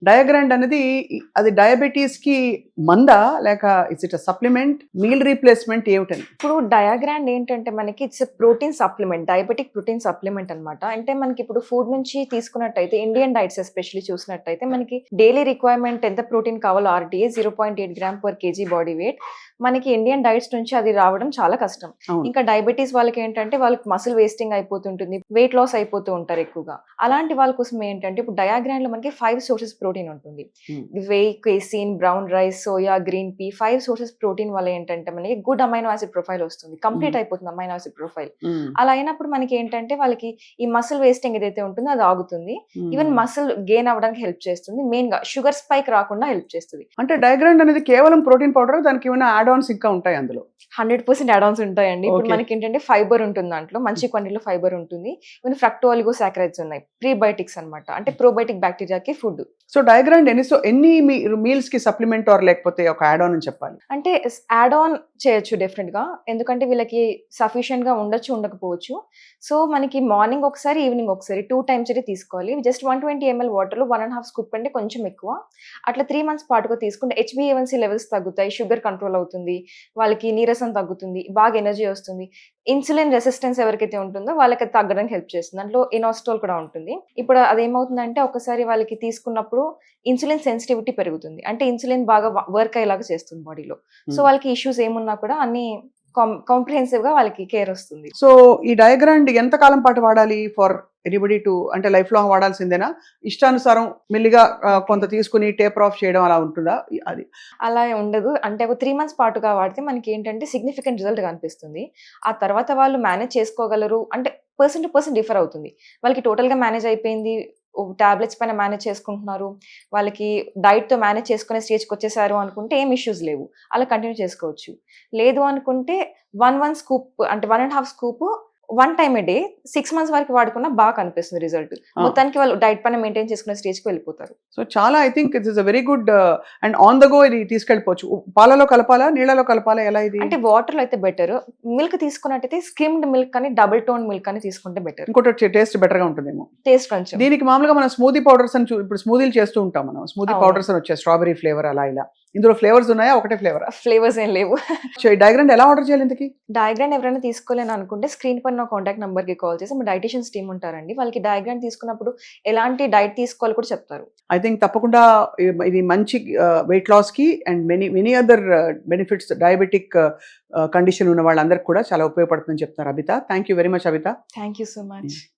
డయాగ్రాండ్ అనేది అది డయాబెటీస్‌కి మందా? లేక it's it a supplement, meal replacement ఏమిటని? ఇప్పుడు డయాగ్రాండ్ ఏంటంటే మనకి it's protein supplement, diabetic protein supplement అన్నమాట. అంటే మనకి ఇప్పుడు ఫుడ్ నుంచి తీసుకున్నట్టయితే ఇండియన్ డైట్స్ ఎస్పెషల్లీ చూసినట్టయితే మనకి డైలీ రిక్వైర్మెంట్ ఎంత ప్రోటీన్ కావాలో RDA 0.8 gram per KG body weight. మనకి ఇండియన్ డైట్స్ నుంచి అది రావడం చాలా కష్టం. అవును. ఇంకా డయాబెటీస్ వాళ్ళకి ఏంటంటే వాళ్ళకి మసిల్ వేస్టింగ్ అయిపోతుంటుంది. వెయిట్ లాస్ అయిపోతూ ఉంటారు ఎక్కువగా. అలాంటి వాళ్ళ కోసం ఏంటంటే ఇప్పుడు డయాగ్రాండ్‌లో మనకి 5 సోర్సెస్ ప్రోటీన్ ఉంటుంది. Hmm. Whey, casein, brown rice, soya, green pea 5 sources protein వల్ల ఏంటంటే మనకి గుడ్ అమైనో యాసిడ్ ప్రొఫైల్ వస్తుంది. కంప్లీట్ అయిపోతుంది అమైనో యాసిడ్ ప్రొఫైల్. హ్మ్. అలా అయినప్పుడు మనకి ఏంటంటే వాళ్ళకి ఈ మసిల్ వేస్టింగ్ ఏదైతే ఉంటుందో అది ఆగుతుంది. ఈవెన్ మసిల్ గెయిన్ అవ్వడానికి హెల్ప్ చేస్తుంది. మెయిన్‌గా షుగర్ స్పైక్ రాకుండా హెల్ప్ చేస్తది. అంటే డయాగ్రాండ్ అనేది కేవలం ప్రోటీన్ పౌడరా? దానికి ఏమైనా యాడ్ ఆన్స్ ఇంకా ఉంటాయి అందులో? 100% యాడ్ ఆన్స్ ఉంటాయండి. ఇప్పుడు ఓకే. మనకేంటంటే ఫైబర్ ఉంటుంది దాంట్లో. మంచి క్వాంటిటీలో ఫైబర్ ఉంటుంది. ఈవెన్ ఫ్రక్టోలిగోసాకరైడ్స్ ఉన్నాయి. ప్రీబయోటిక్స్ అన్నమాట. అంటే ప్రోబయోటిక్ బ్యాక్టీరియాకి ఫుడ్. సో డయాగ్రాండ్ ఎన్ని మీల్స్‌కి సప్లిమెంట్ ఆర్ లేకపోతే ఒక యాడ్ ఆన్ అని చెప్పాలి? అంటే యాడ్ ఆన్ చేయొచ్చు డెఫినెట్‌గా. ఎందుకంటే వీళ్ళకి సఫిషియెంట్‌గా ఉండొచ్చు, ఉండకపోవచ్చు. సో, మనకి మార్నింగ్ ఒకసారి, ఈవినింగ్ ఒకసారి 2 టైమ్స్ అయితే తీసుకోవాలి. జస్ట్ 120 ఎంఎల్ వాటర్‌లో 1 ½ స్కూప్ అంటే కొంచెం ఎక్కువ. అట్లా 3 మంత్స్ పాటుగా తీసుకుంటే హెచ్‌బీఏవన్సీ లెవెల్స్ తగ్గుతాయి. షుగర్ కంట్రోల్ అవుతుంది. వాళ్ళకి నీరసం తగ్గుతుంది. బాగా ఎనర్జీ వస్తుంది. ఇన్సులిన్ రెసిస్టెన్స్ ఎవరికైతే ఉంటుందో వాళ్ళకి అది తగ్గడానికి హెల్ప్ చేస్తుంది. దాంట్లో ఇనాస్టోల్ కూడా ఉంటుంది. ఇప్పుడు అదేమవుతుందంటే ఒకసారి వాళ్ళకి తీసుకున్నప్పుడు ఇన్సులిన్ సెన్సిటివిటీ పెరుగుతుంది. అంటే ఇన్సులిన్ బాగా వర్క్ అయ్యేలాగా చేస్తుంది బాడీలో. సో, వాళ్ళకి ఇష్యూస్ ఏమున్నా కూడా అన్నీ కాంప్రిహెన్సివ్‌గా వాళ్ళకి కేర్ వస్తుంది. సో ఈ డయాగ్రాండ్ ఎంత కాలం పాటు వాడాలి ఫర్ ఎనీబడీ టు, అంటే లైఫ్ లాంగ్ వాడాల్సిందేనా? ఇష్టానుసారం మెల్లిగా కొంత తీసుకొని టేపర్ ఆఫ్ చేయడం అలా ఉంటుందా? అది. అలా ఉండదు. అంటే ఒక 3 మంత్స్ పాటుగా వాడితే మనకేంటంటే సిగ్నిఫికెంట్ రిజల్ట్ కనిపిస్తుంది. ఆ తర్వాత వాళ్ళు మేనేజ్ చేసుకోగలరు. అంటే పర్సన్ టు పర్సన్ డిఫర్ అవుతుంది. వాళ్ళకి టోటల్‌గా మేనేజ్ అయిపోయింది. టాబ్లెట్స్ పైన మేనేజ్ చేసుకుంటున్నారు. వాళ్ళకి డైట్‌తో మేనేజ్ చేసుకునే స్టేజ్‌కొచ్చేసారు అనుకుంటే ఏం ఇష్యూస్ లేవు. అలా కంటిన్యూ చేసుకోవచ్చు. లేదు అనుకుంటే 1 స్కూప్ అంటే 1 ½ scoop 1 time a day 6 months వరకు వాడుకున్నా బాగా కనిపిస్తుంది రిజల్ట్. మొత్తానికి వాళ్ళు డైట్ పైన మెయింటైన్ చేసుకునే స్టేజ్‌కి వెళ్ళిపోతారు. సో చాలా I think it is a very good and on the go ఇది తీసుకెళ్ళిపోవచ్చు. పాలలో కలపాలా? నీళ్ళలో కలపాలా? ఎలా ఇది? అంటే వాటర్‌లో అయితే బెటర్. మిల్క్ తీసుకున్నట్టయితే స్కిమ్డ్ మిల్క్ అని, డబుల్ టోన్ మిల్క్ అని తీసుకుంటే బెటర్. ఇంకోటి టేస్ట్ బెటర్‌గా ఉంటుందేమో. టేస్ట్ కొంచెం. దీనికి మామూలుగా మనం స్మూదీ పౌడర్స్ అని ఇప్పుడు స్మూదీలు చేస్తూ ఉంటాం మనం. స్మూదీ అవును. పౌడర్స్ అని వచ్చాయి. స్ట్రాబెర్రీ ఫ్లేవర్ అలా ఇలా. ఇందులో ఫ్లేవర్స్ ఉన్నాయా? ఒకటే ఫ్లేవరా? ఫ్లేవర్స్ ఏం లేవు. సో ఈ డయాగ్రాండ్ ఎలా ఆర్డర్ చేయాలి ఇంతకి? డయాగ్రామ్ ఎవరైనా తీసుకోలేను అనుకుంటే స్క్రీన్ పైన నా కాంటాక్ట్ నంబర్‌కి కాల్ చేసి మా డైటీషియన్స్ టీమ్ ఉంటారండి. వాళ్ళకి డయాగ్రామ్ తీసుకున్నప్పుడు ఎలాంటి డైట్ తీసుకోవాలో కూడా చెప్తారు. ఐ థింక్ తప్పకుండా ఇది మంచి వెయిట్ లాస్‌కి and many other benefits diabetic condition ఉన్న వాళ్ళందరికి కూడా చాలా ఉపయోగపడుతుందని చెప్తున్నారు Abitha. Thank you very much Abitha. Thank you so much.